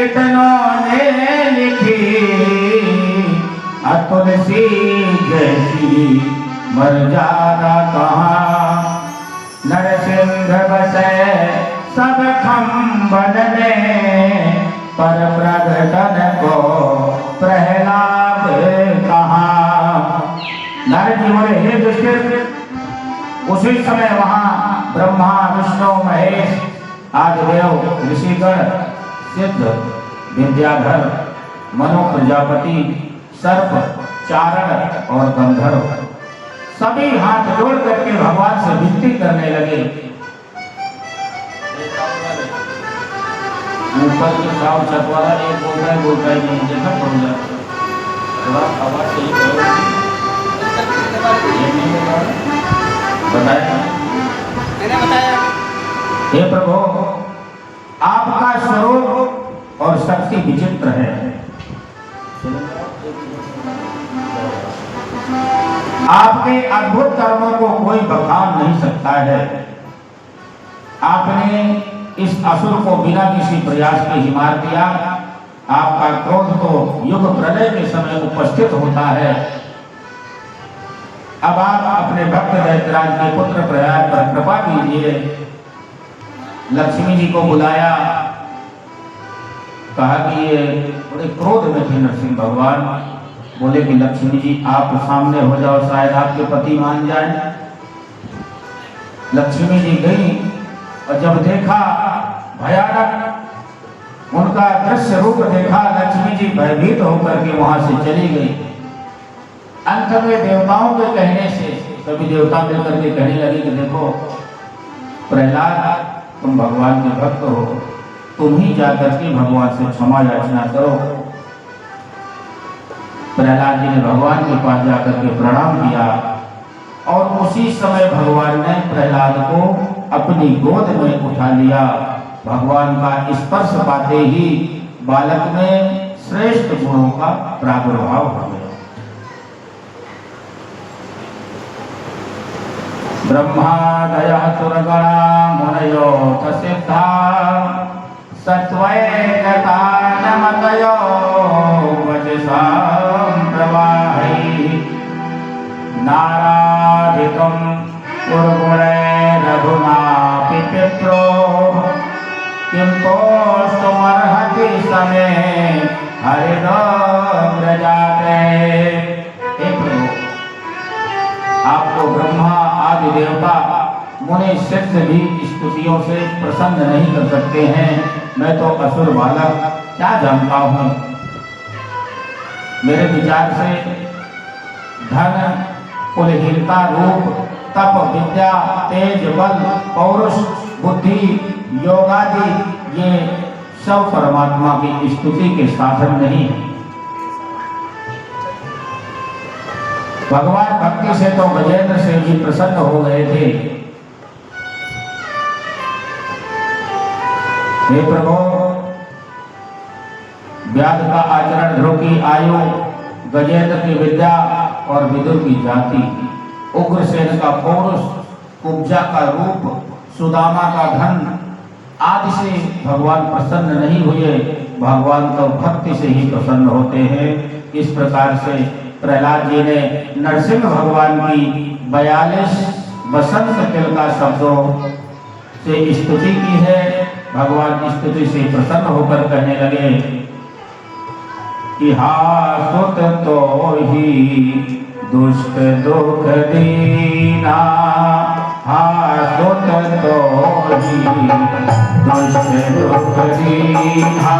कितनों ने लिखी तुलसी जैसी मर्यादा कहाँ। नरसिंह बसे सब खंबन में पर प्रगटन को प्रहलाद कहाँ। नारद जी बोले हे युधिष्ठिर, उसी समय वहां ब्रह्मा विष्णु महेश आदिदेव ऋषिगण सिद्ध विद्याधर मनु प्रजापति सर्प चारण और गंधर्व सभी हाथ जोड़ करके भगवान से विनती करने लगे। ऊपर के साव चतवारा एक बोलता ही नहीं, देखा पड़ेगा थोड़ा आवाज सही करो। मैंने बताया हे प्रभु, आपका स्वरूप और शक्ति विचित्र है। आपके अद्भुत कर्मों को कोई बखान नहीं सकता है। आपने इस असुर को बिना किसी प्रयास के ही मार दिया। आपका क्रोध तो युग प्रलय के समय उपस्थित होता है। अब आप अपने भक्त दैत्यराज के पुत्र प्रयाग पर कृपा कीजिए। लक्ष्मी जी को बुलाया, कहा कि ये बड़े क्रोध में थे नरसिंह भगवान। बोले कि लक्ष्मी जी आप सामने हो जाओ, शायद आपके पति मान जाए। लक्ष्मी जी गई और जब देखा भयानक उनका दृश्य रूप देखा, लक्ष्मी जी भयभीत होकर के वहां से चली गई। अंत में देवताओं के कहने से सभी देवता मिलकर के कहने लगे कि देखो प्रहलाद, तुम भगवान के भक्त हो, तुम ही जाकर के भगवान से क्षमा याचना करो। प्रहलाद जी ने भगवान के पास जाकर के प्रणाम किया और उसी समय भगवान ने प्रहलाद को अपनी गोद में उठा लिया। भगवान का स्पर्श पाते ही बालक में श्रेष्ठ गुणों का प्रादुर्भाव हो गया। ब्रह्मादयः सुरगणा मुनयो सिद्धा सत्वैकतानमतयो वचसां प्रवाहैः नाराधितुं पुरगुणैरधुनापि पित्रोः किं तोष्टुमर्हति समे हरिदोग्रजाते। आपको ब्रह्मा आदि देवता मुनि सिद्ध भी स्तुतियों से प्रसन्न नहीं कर सकते हैं। मैं तो असुर बालक क्या जानता हूँ। मेरे विचार से धन, कुलहीनता, रूप, तप, विद्या, तेज, बल, पौरुष, बुद्धि, योगादि ये सब परमात्मा की स्तुति के साधन नहीं है। भगवान भक्ति से तो गजेंद्र से भी प्रसन्न हो गए थे। हे प्रभु, व्याध का आचरण, ध्रुव की आयु, गजेंद्र की विद्या और विदुर की जाति, उग्रसेन का पौरुष, कुब्जा का रूप, सुदामा का धन आदि से भगवान प्रसन्न नहीं हुए। भगवान तो भक्ति से ही प्रसन्न होते हैं। इस प्रकार से प्रहलाद जी ने नरसिंह भगवान की 42 बसंत तिल का शब्दों से स्तुति की है। भगवान स्तुति से प्रसन्न होकर कहने लगे कि हासुत तो ही दुष्ट दुख दीना, हासुत तो ही दुष्ट दुख दीना,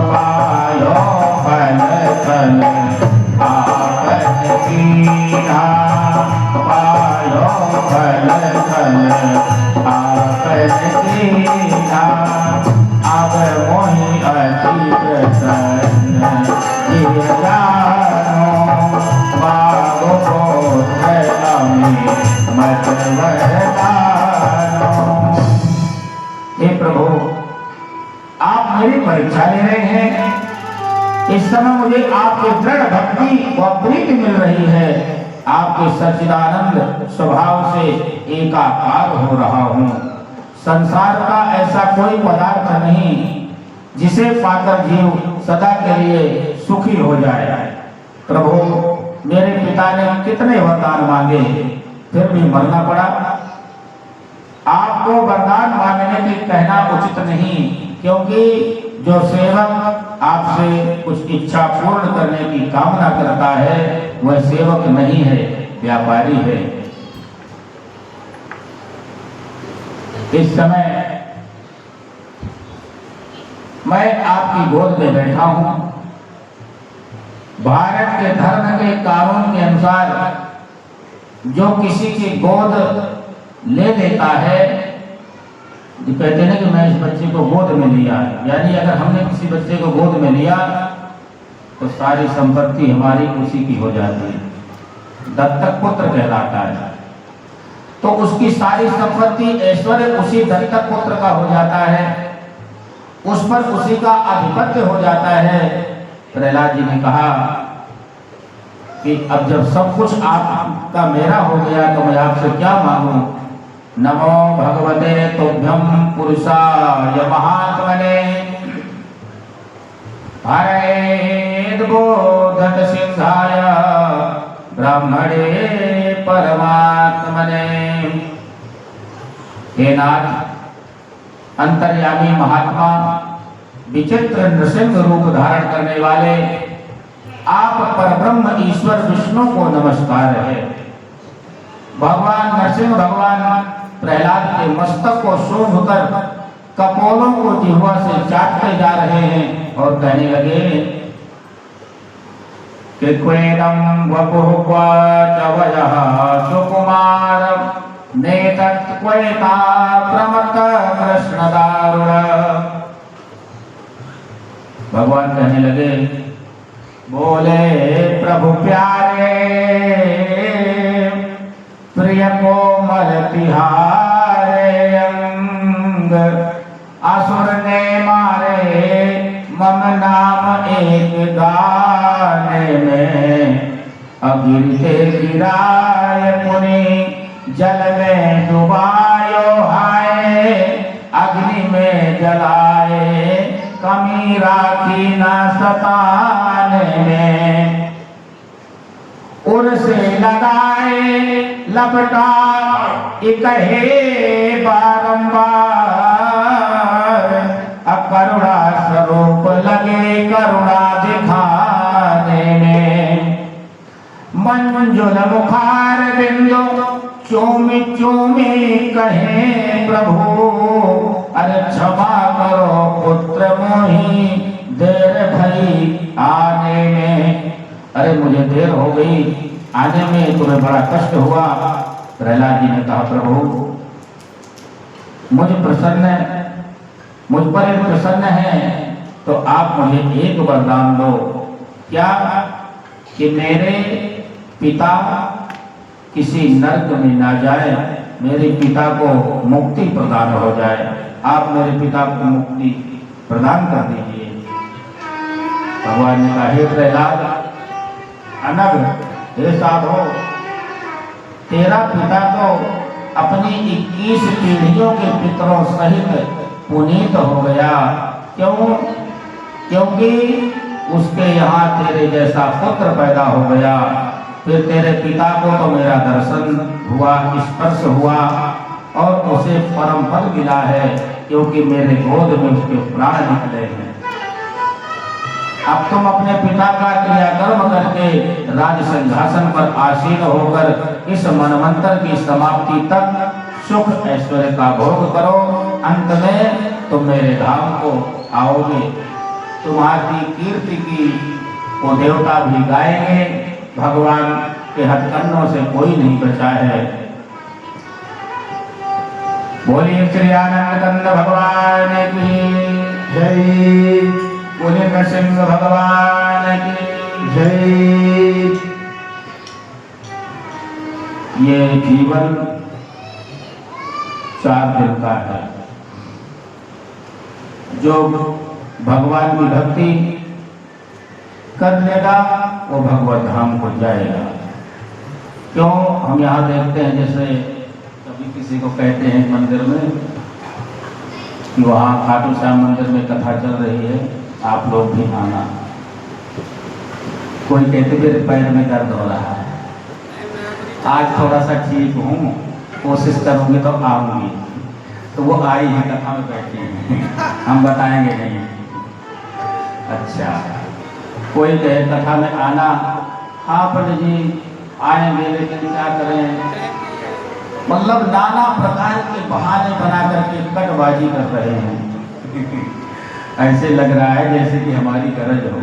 पायो फल फल आपन कीना, पायो फल फल आपन कीना। अब मोहि अति प्रसन्न जिय जानो, बाबो पुत्र अमि मत वरदानो। हे प्रभु, आप मेरी परीक्षा ले रहे हैं। इस समय मुझे आपकी दृढ़ भक्ति व प्रीति मिल रही है। आपके सच्चिदानंद स्वभाव से एकाकार हो रहा हूँ। संसार का ऐसा कोई पदार्थ नहीं जिसे पाकर जीव सदा के लिए सुखी हो जाए। प्रभु, मेरे पिता ने कितने वरदान मांगे, फिर भी मरना पड़ा। आपको वरदान मांगने की कहना उचित नहीं, क्योंकि जो सेवक आपसे कुछ इच्छा पूर्ण करने की कामना करता है वह सेवक नहीं है, व्यापारी है। इस समय मैं आपकी गोद में बैठा हूं। भारत के धर्म के कानून के अनुसार जो किसी की गोद ले लेता है, जो कहते हैं कि मैं इस बच्चे को गोद में लिया, यानी अगर हमने किसी बच्चे को गोद में लिया तो सारी संपत्ति हमारी उसी की हो जाती है, दत्तक पुत्र कहलाता है। तो उसकी सारी संपत्ति ऐश्वर्य उसी दत्तक पुत्र का हो जाता है, उस पर उसी का आधिपत्य हो जाता है। प्रहलाद जी ने कहा कि अब जब सब कुछ आपका मेरा हो गया तो मैं आपसे क्या मांगू। नमो भगवते तुभ्यं पुरुषाय महात्मने हरेद्बोधत सिंहाय ब्रह्मणे परमात्मने। हे नाथ, अंतर्यामी महात्मा, विचित्र नृसिंह रूप धारण करने वाले आप परब्रह्म ईश्वर विष्णु को नमस्कार है। भगवान नरसिंह भगवान प्रहलाद के मस्तक को शोभ कर कपोलों को जिह्वा से चाटते जा रहे हैं और कहने लगे कि क्वेदं वपुः क्वाच वयः सुकुमार नेतत्क्वेता प्रमत्त कृष्ण दारुण। भगवान कहने लगे, बोले प्रभु प्यारे प्रिय कोमल तिहारे अंग, असुर ने मारे मम नाम एक गाने में, अगिरते गिराए पुनि जल में डुबायो हाय, अग्नि में जलाए कमी राखी न सताने में, उर से लगाए लपटा इकहे बारंबार, अकरुणा स्वरूप लगे करुणा दिखाने में, मंजुल मुखार बिंदु चूमी चूमी कहे प्रभु, अरे क्षमा करो पुत्र मोही देर भई आने में। अरे मुझे देर हो गई आने में, तुम्हें बड़ा कष्ट हुआ। प्रहलाद जी ने कहा, प्रभु मुझ पर एक प्रसन्न है तो आप मुझे एक वरदान दो। क्या? कि मेरे पिता किसी नर्क में ना जाए, मेरे पिता को मुक्ति प्रदान हो जाए। आप मेरे पिता को मुक्ति प्रदान कर दीजिए। भगवान ने कहा, हे प्रहलाद, अनग, हे साधो, तेरा पिता तो अपनी 21 पीढ़ियों के पितरों सहित पुनीत हो गया। क्यों? क्योंकि उसके यहाँ तेरे जैसा पुत्र पैदा हो गया। फिर तेरे पिता को तो मेरा दर्शन हुआ, स्पर्श हुआ और उसे परम पद मिला है, क्योंकि मेरे गोद में उसके प्राण निकले हैं। अब तुम अपने पिता का क्रियाकर्म करके राज सिंहासन पर आसीन होकर इस मनवंतर की समाप्ति तक सुख ऐश्वर्य का भोग करो। अंत में तुम मेरे धाम को आओगे। तुम्हारी कीर्ति की वो देवता भी गाएंगे। भगवान के हथकंडों से कोई नहीं बचा है। बोलिए श्री आनंद कंद भगवान की जय। बोलिए नरसिंह भगवान की जय। ये जीवन 4 दिन का है। जो भगवान की भक्ति कर लेगा वो भगवत धाम को जाएगा। क्यों? हम यहाँ देखते हैं, जैसे कभी किसी को कहते हैं मंदिर में कि वहाँ खाटू श्याम मंदिर में कथा चल रही है, आप लोग भी आना। कोई कहते भी पैर में दर्द हो रहा है, आज थोड़ा सा ठीक हूँ, कोशिश करूँगी तो आऊँगी। तो वो आई है, कथा में बैठी हैं, हम बताएंगे नहीं। अच्छा, कोई कहे कथा में आना, हाँ पंडित जी आएंगे, लेकिन क्या करें, मतलब नाना प्रकार के बहाने बना करके कटबाजी कर रहे हैं। ऐसे लग रहा है जैसे कि हमारी गरज हो।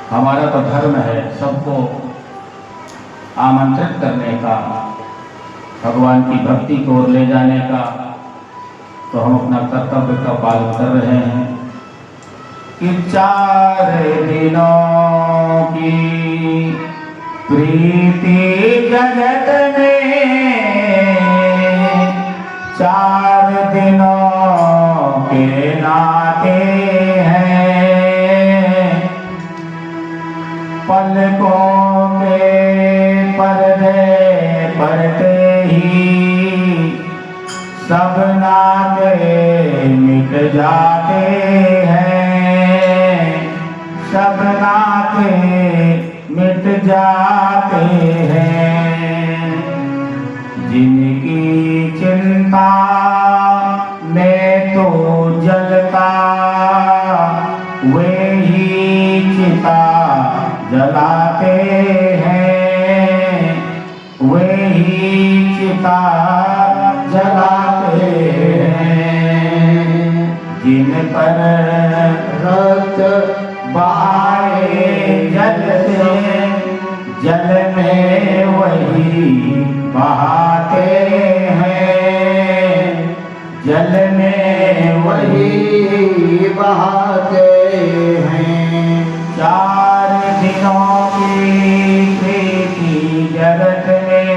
हमारा तो धर्म है सबको आमंत्रित करने का, भगवान की भक्ति को ओर ले जाने का, तो हम अपना कर्तव्य का पालन कर रहे हैं। कि 4 दिनों की प्रीति जगत में, 4 दिनों के नाते हैं, पलकों के पर्दे पड़ते ही सब नाते मिट जाते हैं, सब नाते मिट जाते हैं। जिनकी चिंता में तो जलता, वे ही चिता जलाते हैं, वे ही चिता जलाते हैं। जिन पर रक्त बहाए जल से, जल में वही बहाते हैं, जल में वही बहाते हैं। 4 दिनों की प्रीति जगत में,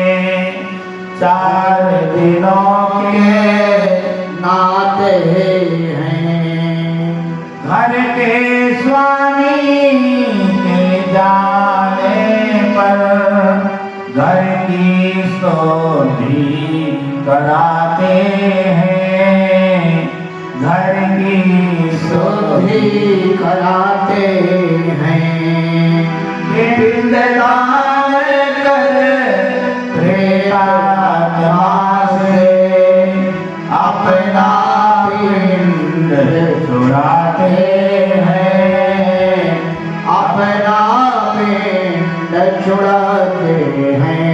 4 दिनों के नाते हैं। घर के स्वामी के जाने पर घर की स्तुति कराते हैं, घर की स्तुति कराते हैं। पिंडदान कर प्रेमात्मा से अपना पिंड छुड़ाते हैं, अपना पिंड छुड़ाते हैं।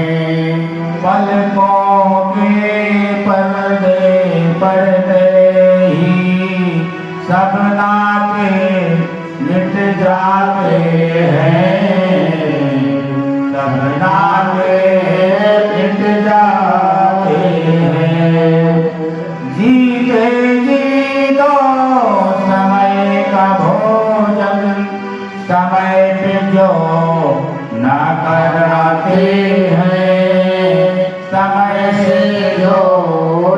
पलकों के पर्दे पड़ते ही सब नाते मिट जाते हैं, सब नाते मिट जाते हैं। जीते जी दो समय का भोजन, समय पे जो ना कराते हैं, समय से जो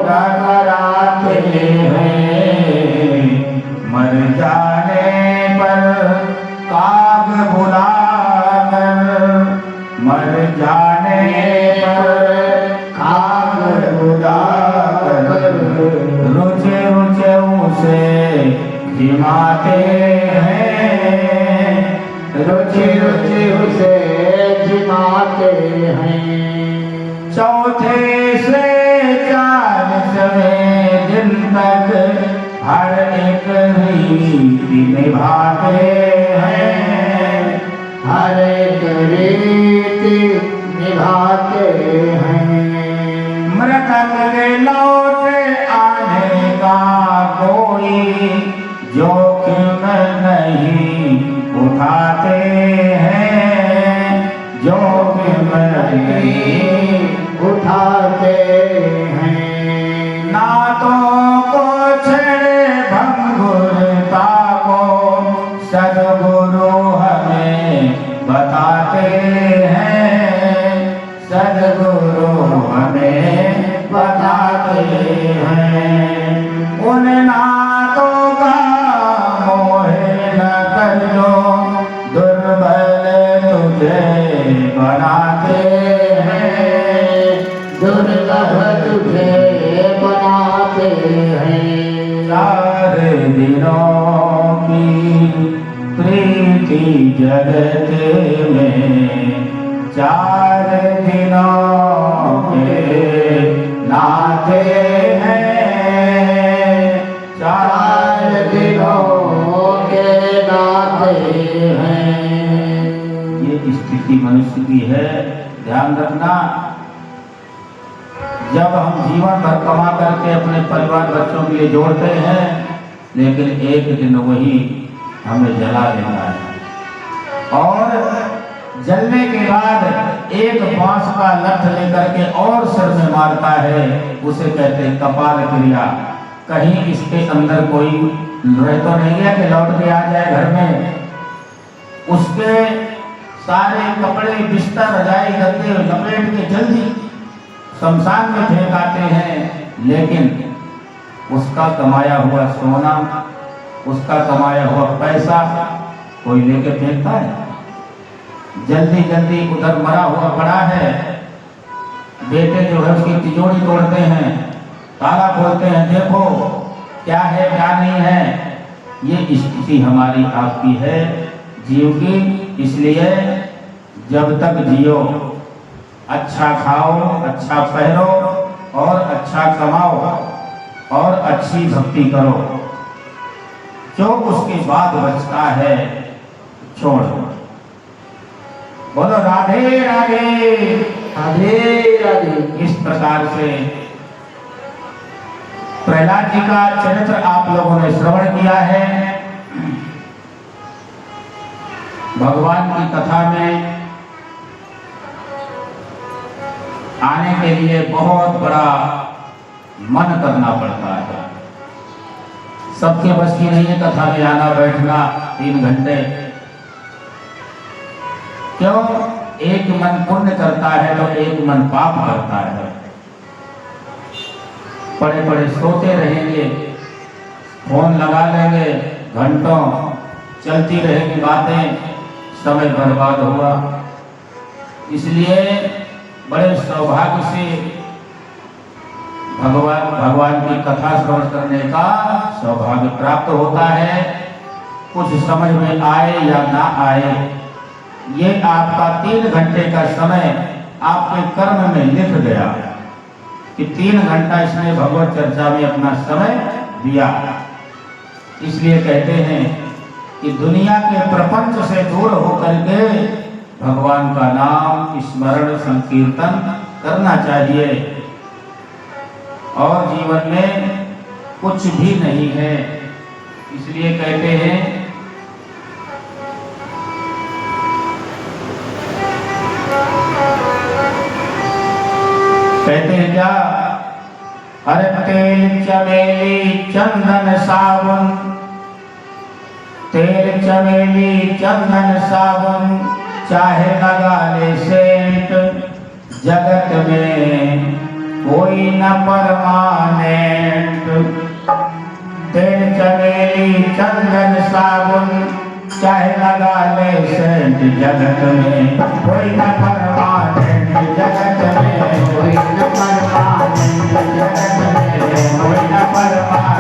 ना कराते हैं। मर जाने पर काग बुलाकर, मर जाने पर काग बुलाकर, रुचे रुचे उसे जिमाते हैं, रुचि रुचि उसे जिमाते हैं। चौथे से 40वें दिन तक हर एक रीति निभाते हैं, हर एक रीति निभाते हैं। मृतक के लौट आने का कोई जोखिम नहीं उठाते हैं, जोखिम नहीं उठाते हैं। नातों को छेड़े भंगुरता को सद्गुरु हमें बताते हैं, सद्गुरु हमें बताते दिनों की प्रीति जगत में, 4 दिनों के नाते हैं, 4 दिनों के नाते हैं। ये स्थिति मनुष्य की है, ध्यान रखना। जब हम जीवन भर कमा करके अपने परिवार बच्चों के लिए जोड़ते हैं, लेकिन एक दिन वही हमें जला देना है। और जलने के बाद एक बांस का लठ लेकर के और सिर में मारता है, उसे कहते हैं कपाल क्रिया। कहीं इसके अंदर कोई रह तो नहीं गया कि लौट के आ जाए घर में। उसके सारे कपड़े, बिस्तर, रजाई, गद्दे लपेट के जल्दी शमशान में फेंक आते हैं, लेकिन उसका कमाया हुआ सोना, उसका कमाया हुआ पैसा कोई लेके फेंकता है? जल्दी जल्दी उधर मरा हुआ पड़ा है, बेटे जो है उसकी तिजोरी तोड़ते हैं, ताला खोलते हैं, देखो क्या है क्या नहीं है। ये स्थिति हमारी आपकी है जीव की। इसलिए जब तक जियो, अच्छा खाओ, अच्छा पहनो और अच्छा कमाओ और अच्छी भक्ति करो। जो उसके बाद बचता है छोड़ दो। बोलो राधे राधे, राधे राधे। इस प्रकार से प्रहलाद जी का चरित्र आप लोगों ने श्रवण किया है। भगवान की कथा में आने के लिए बहुत बड़ा मन करना पड़ता है। सबके बस की नहीं है कथा में आना बैठना 3 घंटे। क्यों? एक मन पुण्य करता है तो एक मन पाप करता है। पड़े पड़े सोते रहेंगे, फोन लगा लेंगे, घंटों चलती रहेगी बातें, समय बर्बाद हुआ। इसलिए बड़े सौभाग्य से भगवान की कथा श्रवण करने का सौभाग्य प्राप्त होता है। कुछ समझ में आए या ना आए, ये आपका 3 घंटे का समय आपके कर्म में लिख गया कि 3 घंटा इसने भगवत चर्चा में अपना समय दिया। इसलिए कहते हैं कि दुनिया के प्रपंच से दूर होकर के भगवान का नाम स्मरण संकीर्तन करना चाहिए। और जीवन में कुछ भी नहीं है। इसलिए कहते हैं क्या? अरे तेल चमेली चंदन साबुन, तेल चमेली चंदन साबुन, चाहे लगा ले सेंट, जगत में कोई न परमानेंट। तेल चमेली चंदन साबुन, चाहे लगा ले सेंट, जगत में कोई न परमानेंट, जगत में कोई न परमानेंट, जगत में कोई न परमानेंट।